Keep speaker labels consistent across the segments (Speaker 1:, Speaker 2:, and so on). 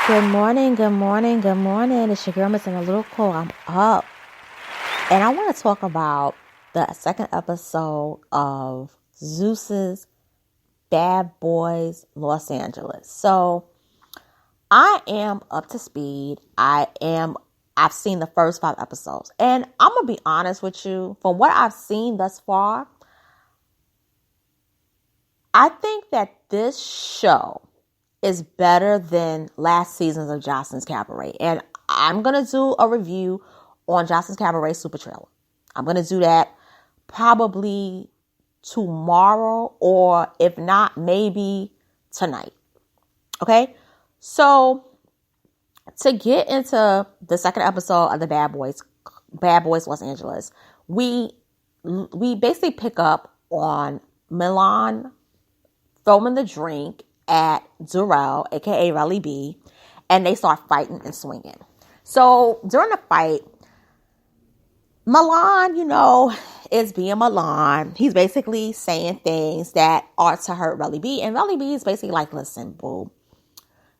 Speaker 1: Good morning, good morning, good morning. It's your girl, Miss in a little cool. I'm up. And I want to talk about the second episode of Zeus's Bad Boys Los Angeles. So I am up to speed. I've seen the first 5 episodes. And I'm going to be honest with you. From what I've seen thus far, I think that this show is better than last season's of Joseline's Cabaret. And I'm going to do a review on Joseline's Cabaret Super Trailer. I'm going to do that probably tomorrow, or if not, maybe tonight. Okay? So to get into the second episode of the Bad Boys Los Angeles, we basically pick up on Milan throwing the drink at Durrell, aka Relly B, and they start fighting and swinging. So during the fight, Milan, is being Milan. He's basically saying things that are to hurt Relly B, and Relly B is basically like, listen, boo,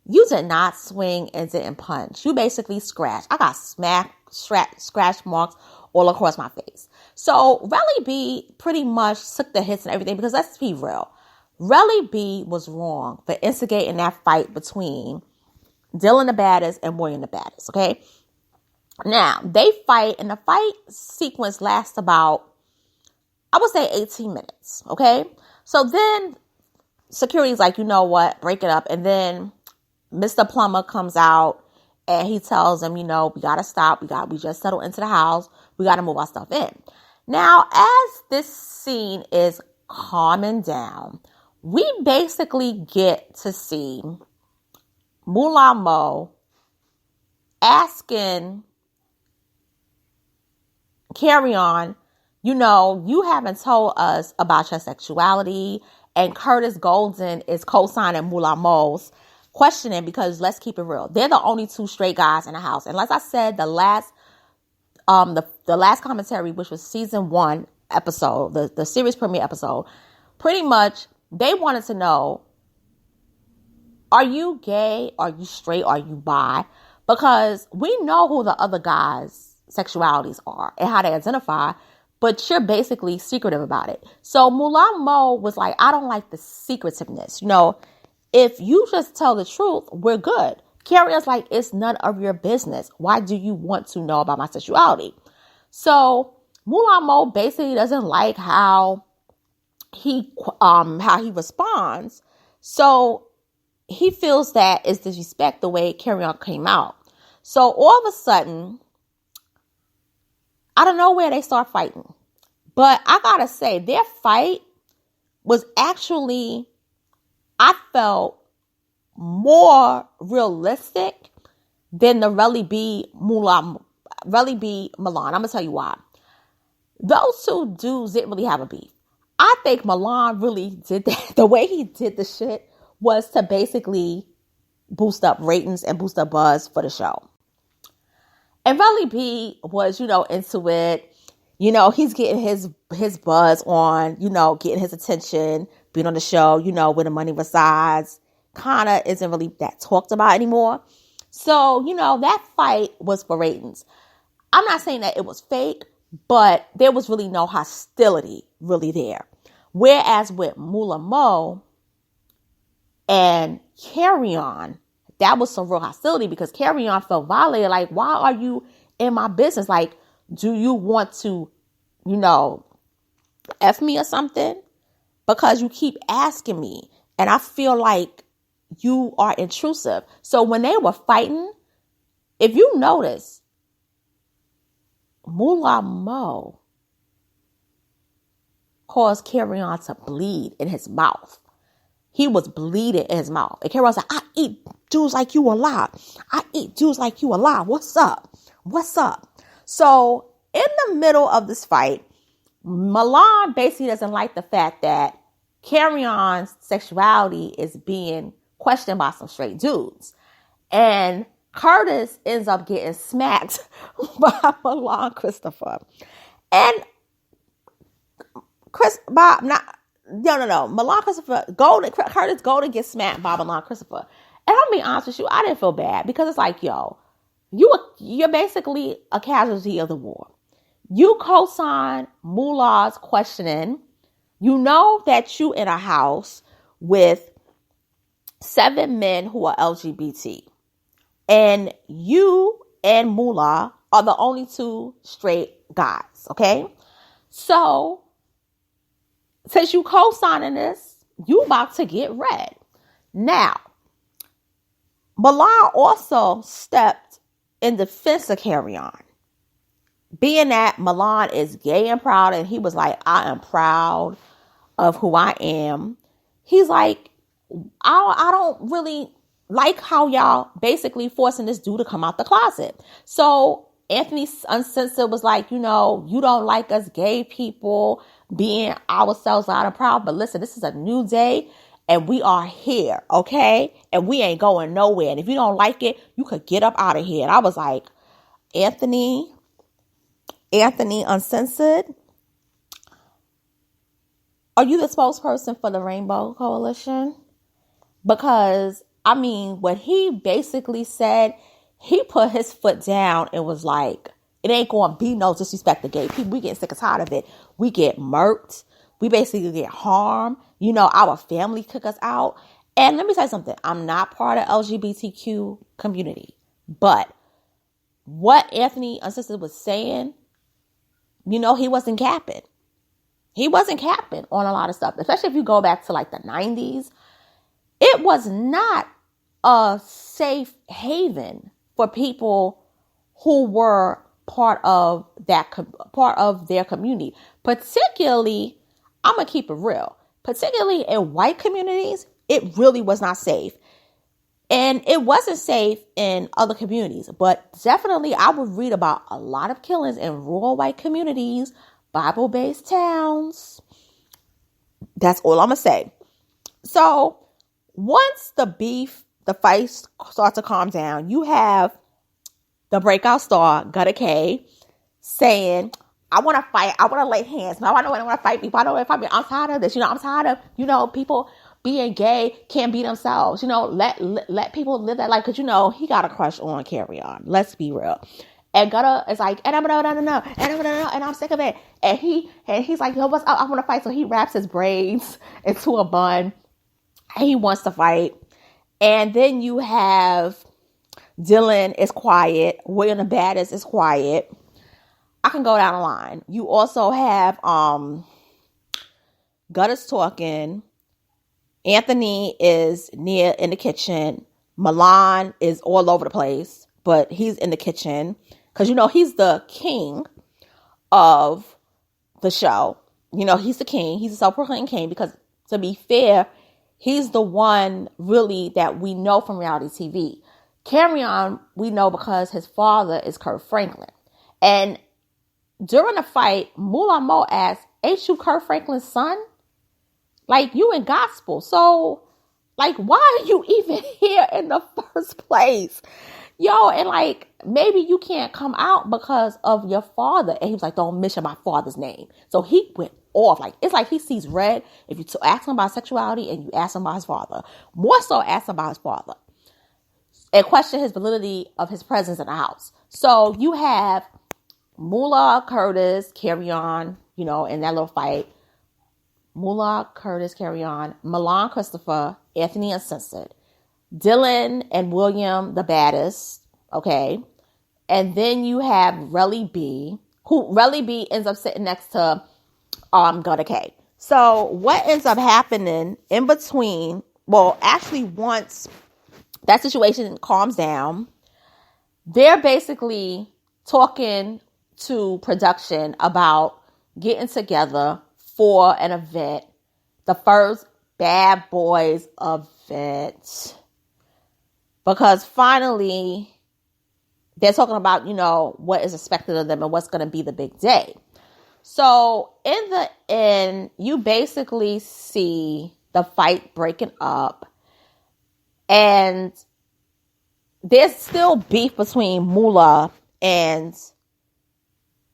Speaker 1: you did not swing and didn't punch. You basically scratched. I got scratch marks all across my face. So Relly B pretty much took the hits and everything, because let's be real, Relly B was wrong for instigating that fight between Dylan the baddest and William the baddest, okay? Now, they fight, and the fight sequence lasts about, I would say, 18 minutes, okay? So then security's like, you know what, break it up. And then Mr. Plumber comes out, and he tells them, we got to stop. We just settled into the house. We got to move our stuff in. Now, as this scene is calming down, we basically get to see Mulan Mo asking Carry On, you haven't told us about your sexuality, and Curtis Golden is co-signing Mulan Mo's questioning, because let's keep it real, they're the only 2 straight guys in the house. And like I said, the last commentary, which was season 1 episode, the series premiere episode, pretty much they wanted to know, are you gay? Are you straight? Are you bi? Because we know who the other guys' sexualities are and how they identify, but you're basically secretive about it. So Mulan Mo was like, I don't like the secretiveness. If you just tell the truth, we're good. Carrie's like, it's none of your business. Why do you want to know about my sexuality? So Mulan Mo basically doesn't like how he responds. So he feels that it's disrespect the way Carry On came out. So all of a sudden, out of nowhere, they start fighting. But I gotta say, their fight was actually, I felt, more realistic than the Relly B Milan. I'm gonna tell you why. Those 2 dudes didn't really have a beef. I think Milan really did that. The way he did the shit was to basically boost up ratings and boost up buzz for the show. And Relly B was, into it. He's getting his buzz on, getting his attention, being on the show, where the money resides. Kind of isn't really that talked about anymore. So, that fight was for ratings. I'm not saying that it was fake, but there was really no hostility really there. Whereas with Mulan Mo and Carry On, that was some real hostility, because Carry On felt violated. Like, why are you in my business? Like, do you want to, F me or something? Because you keep asking me, and I feel like you are intrusive. So when they were fighting, if you notice, Mulan Mo caused Carry On to bleed in his mouth. He was bleeding in his mouth. And Carry On said, I eat dudes like you alive. I eat dudes like you alive. What's up? So in the middle of this fight, Milan basically doesn't like the fact that Carry On's sexuality is being questioned by some straight dudes. And Curtis ends up getting smacked by Milan Christopher. And Milan Christopher, Curtis Golden gets smacked by Milan Christopher. And I'll be honest with you, I didn't feel bad because it's like, yo, you're basically a casualty of the war. You co-sign Mullah's questioning. You know that you in a house with 7 men who are LGBT. And you and Mullah are the only 2 straight guys, okay? So, since you co-signing this, you about to get read. Now, Milan also stepped in defense of Carry On. Being that Milan is gay and proud, and he was like, I am proud of who I am. He's like, I don't really like how y'all basically forcing this dude to come out the closet. So Anthony Uncensored was like, you don't like us gay people being ourselves out and proud. But listen, this is a new day and we are here, okay? And we ain't going nowhere. And if you don't like it, you could get up out of here. And I was like, Anthony Uncensored, are you the spokesperson for the Rainbow Coalition? Because, what he basically said, he put his foot down and was like, it ain't going to be no disrespect to gay people. We getting sick and tired of it. We get murked. We basically get harmed. Our family kick us out. And let me say something. I'm not part of LGBTQ community. But what Anthony Uncensored was saying, he wasn't capping. He wasn't capping on a lot of stuff. Especially if you go back to like the 90s. It was not a safe haven for people who were part of their community. Particularly, I'm going to keep it real. Particularly in white communities, it really was not safe. And it wasn't safe in other communities. But definitely, I would read about a lot of killings in rural white communities, Bible-based towns. That's all I'm going to say. So, once the fights start to calm down, you have the breakout star, Gutta K, saying, I want to fight. I want to lay hands. I want to fight people. I don't want to fight people. I'm tired of this. I'm tired of, people being gay can't be themselves. Let people live that life. Because, he got a crush on Carry On. Let's be real. And Gutta is like, and I'm sick of it. And he's like, yo, what's up? I want to fight. So he wraps his braids into a bun. And he wants to fight. And then you have Dylan is quiet. William the Baddest is quiet. I can go down the line. You also have Gutta's talking. Anthony is near in the kitchen. Milan is all over the place, but he's in the kitchen. Because, he's the king of the show. He's the king. He's a self-proclaimed king because, to be fair, he's the one really that we know from reality TV. Carry On, we know because his father is Kurt Franklin. And during the fight, Mullah Mo asked, ain't you Kurt Franklin's son? Like, you in gospel. So, like, why are you even here in the first place? Yo, and like, maybe you can't come out because of your father. And he was like, don't mention my father's name. So he went off. Like, it's like he sees red if you ask him about sexuality and you ask him about his father. More so ask him about his father. And question his validity of his presence in the house. So you have Mullah, Curtis, Carry On, in that little fight. Mullah, Curtis, Carry On. Milan, Christopher, Anthony Uncensored. Dylan and William the Baddest. Okay. And then you have Relly B. Relly B ends up sitting next to Gutta K. So what ends up happening in between, actually once that situation calms down, they're basically talking to production about getting together for an event, the first Bad Boys event. Because finally, they're talking about, what is expected of them and what's going to be the big day. So in the end, you basically see the fight breaking up. And there's still beef between Mullah and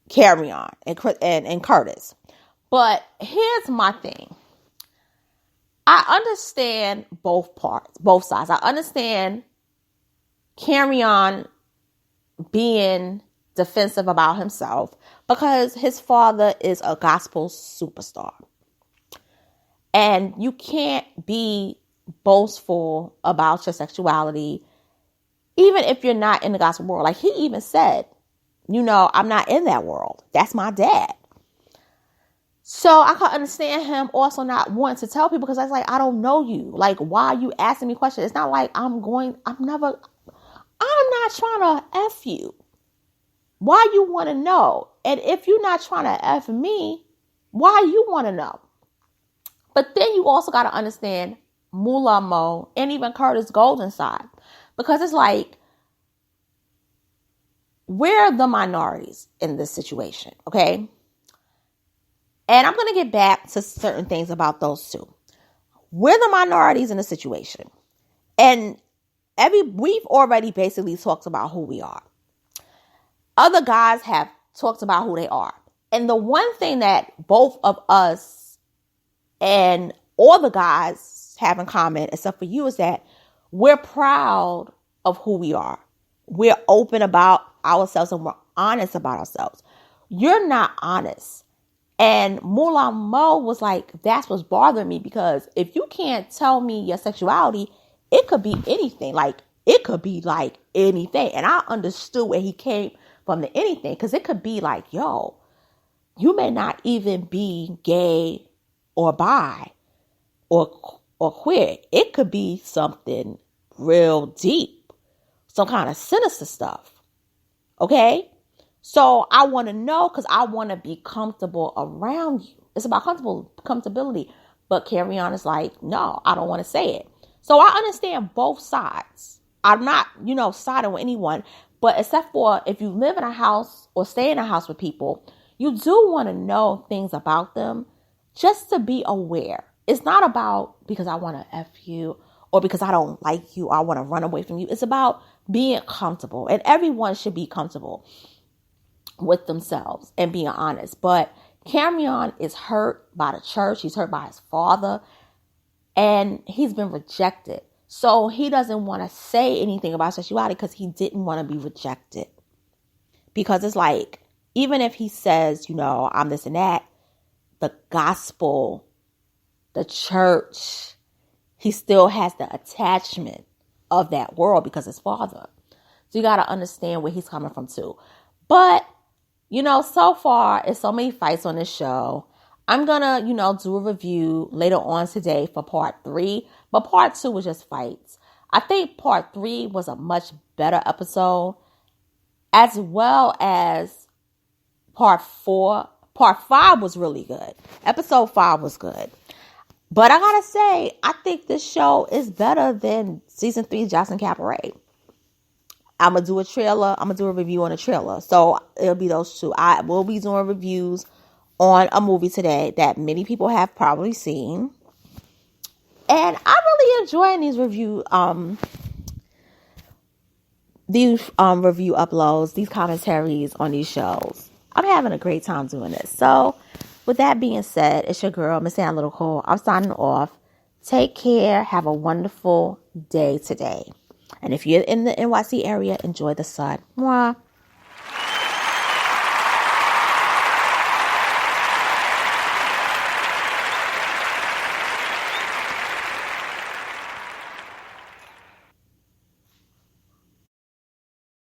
Speaker 1: Carry On and Curtis. But here's my thing. I understand both parts, both sides. I understand Cam'ron being defensive about himself because his father is a gospel superstar. And you can't be boastful about your sexuality, even if you're not in the gospel world. Like he even said, I'm not in that world. That's my dad. So I can understand him also not wanting to tell people because I was like, I don't know you. Like, why are you asking me questions? It's not like I'm not trying to F you. Why you want to know? And if you're not trying to F me, why you want to know? But then you also got to understand Moolah Mo and even Curtis Golden side. Because it's like, we're the minorities in this situation, okay? And I'm going to get back to certain things about those two. We're the minorities in the situation. And we've already basically talked about who we are. Other guys have talked about who they are. And the one thing that both of us and all the guys have in common, except for you, is that we're proud of who we are. We're open about ourselves and we're honest about ourselves. You're not honest. And Moolah Mo was like, that's what's bothering me, because if you can't tell me your sexuality, it could be anything. Like, it could be like anything. And I understood where he came from, the anything, because it could be like, yo, you may not even be gay or bi or queer. It could be something real deep, some kind of sinister stuff. Okay? So I want to know because I want to be comfortable around you. It's about comfortability. But Cam'ron is like, no, I don't want to say it. So I understand both sides. I'm not, siding with anyone. But except for if you live in a house or stay in a house with people, you do want to know things about them just to be aware. It's not about because I want to F you or because I don't like you or I want to run away from you. It's about being comfortable. And everyone should be comfortable with themselves and being honest. But Cam'ron is hurt by the church. He's hurt by his father. And he's been rejected. So he doesn't want to say anything about sexuality because he didn't want to be rejected. Because it's like, even if he says, I'm this and that, the gospel, the church, he still has the attachment of that world because his father. So you got to understand where he's coming from too. But, so far, it's so many fights on this show. I'm going to, do a review later on today for part 3. But part 2 was just fights. I think part 3 was a much better episode, as well as part 4. Part 5 was really good. Episode 5 was good. But I gotta say, I think this show is better than season 3 Jocelyn Cabaret. I'm gonna do a trailer. I'm gonna do a review on a trailer. So it'll be those two. I will be doing reviews on a movie today that many people have probably seen. And I'm really enjoying these review uploads, these commentaries on these shows. I'm having a great time doing this. So with that being said, it's your girl, Miss Ann Little Cole. I'm signing off. Take care. Have a wonderful day today. And if you're in the NYC area, enjoy the sun. Mwah.